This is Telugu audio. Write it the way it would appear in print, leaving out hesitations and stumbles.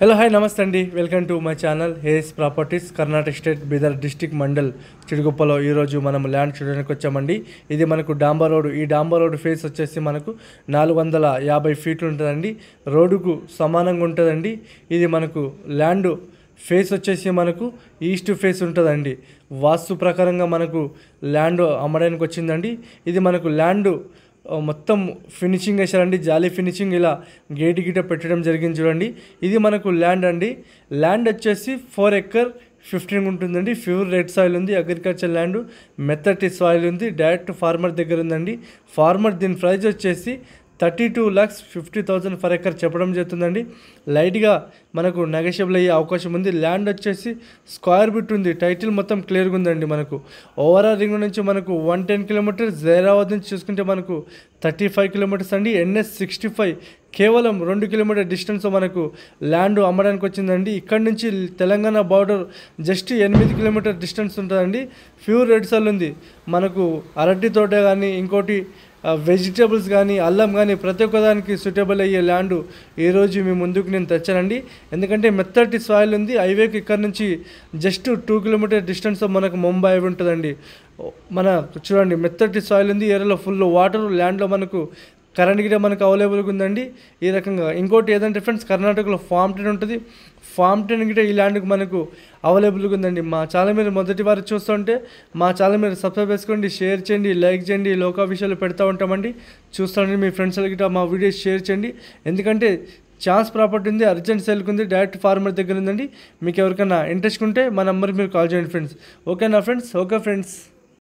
హలో హాయ్ నమస్తే అండి. Welcome to my channel Hays properties, Karnataka state Bidar district mandal చిడుగుప్పలో ఈరోజు మనం ల్యాండ్ చూడడానికి వచ్చామండి. ఇది మనకు డాంబర్ రోడ్. ఈ డాంబర్ రోడ్ ఫేస్ వచ్చేసి మనకు 450 ఫీట్లు ఉంటుందండి. రోడ్డుకు సమానంగా ఉంటుందండి. ఇది మనకు ల్యాండ్ ఫేస్ వచ్చేసి మనకు ఈస్ట్ ఫేస్ ఉంటుందండి. వాస్తు ప్రకారంగా మనకు ల్యాండ్ అమ్మడానికి వచ్చిందండి. ఇది మనకు ల్యాండ్ మొత్తం ఫినిషింగ్ వేసారండి. జాలీ ఫినిషింగ్ ఇలా గేట్ గిట పెట్టడం జరిగింది చూడండి. ఇది మనకు ల్యాండ్ అండి. ల్యాండ్ వచ్చేసి 4 ఎకర్ 15 ఉంటుందండి. ప్యూర్ రెడ్ సాయిల్ ఉంది. అగ్రికల్చర్ ల్యాండ్, మెత్తటి సాయిల్ ఉంది. డైరెక్ట్ ఫార్మర్ దగ్గర ఉందండి. ఫార్మర్ దీని ప్రైస్ వచ్చేసి 32,50,000 పర్ ఎకర్ చెప్పడం జరుగుతుందండి. లైట్గా మనకు నెగోషియబుల్ అయ్యే అవకాశం ఉంది. ల్యాండ్ వచ్చేసి స్క్వేర్ బిట్ ఉంది. టైటిల్ మొత్తం క్లియర్గా ఉందండి. మనకు ఓవరాల్ రింగ్ నుంచి మనకు 110 కిలోమీటర్స్, జైరాబాద్ నుంచి చూసుకుంటే మనకు 35 కిలోమీటర్స్ అండి. NS 65 కేవలం 2 కిలోమీటర్ డిస్టెన్స్ మనకు ల్యాండ్ అమ్మడానికి వచ్చిందండి. ఇక్కడ నుంచి Telangana border just 8 kilometre distance ఉంటుందండి. ప్యూర్ రెడ్ సాయిల్ ఉంది. మనకు అరటి తోట కానీ ఇంకోటి వెజిటేబుల్స్ కానీ అల్లం కానీ ప్రతి ఒక్కదానికి సూటబుల్ అయ్యే ల్యాండ్ ఈరోజు మీ ముందుకు నేను తెచ్చానండి. ఎందుకంటే మెత్తటి సాయిల్ ఉంది. హైవేకి ఇక్కడ నుంచి జస్ట్ 2 కిలోమీటర్ డిస్టెన్స్ మనకు ముంబై హైవే ఉంటుందండి. మన చూడండి మెత్తటి సాయిల్ ఉంది. ఏరియాలో ఫుల్ వాటర్, ల్యాండ్లో మనకు కరెంట్ గిట మనకు అవైలబుల్గా ఉందండి. ఈ రకంగా ఇంకోటి ఏదంటే ఫ్రెండ్స్, కర్ణాటకలో ఫామ్ టెన్ ఉంటుంది. ఫామ్ టెన్ గిట ఈ ల్యాండ్కి మనకు అవైలబుల్గా ఉందండి. మా ఛానల్ మీరు మొదటి వారు చూస్తుంటే మా ఛానల్ మీరు సబ్స్క్రైబ్ చేసుకోండి, షేర్ చేయండి, లైక్ చేయండి. లోకా విషయాలు పెడతా ఉంటామండి. చూస్తాండి మీ ఫ్రెండ్స్ గిట మా వీడియోస్ షేర్ చేయండి. ఎందుకంటే ఛాన్స్ ప్రాపర్టీ ఉంది, అర్జెంట్ సేల్కి ఉంది, డైరెక్ట్ ఫార్మర్ దగ్గర ఉందండి. మీకు ఎవరికైనా ఇంట్రెస్ట్ ఉంటే మా నెంబర్కి మీరు కాల్ చేయండి ఫ్రెండ్స్. ఓకేనా ఫ్రెండ్స్? Okay friends.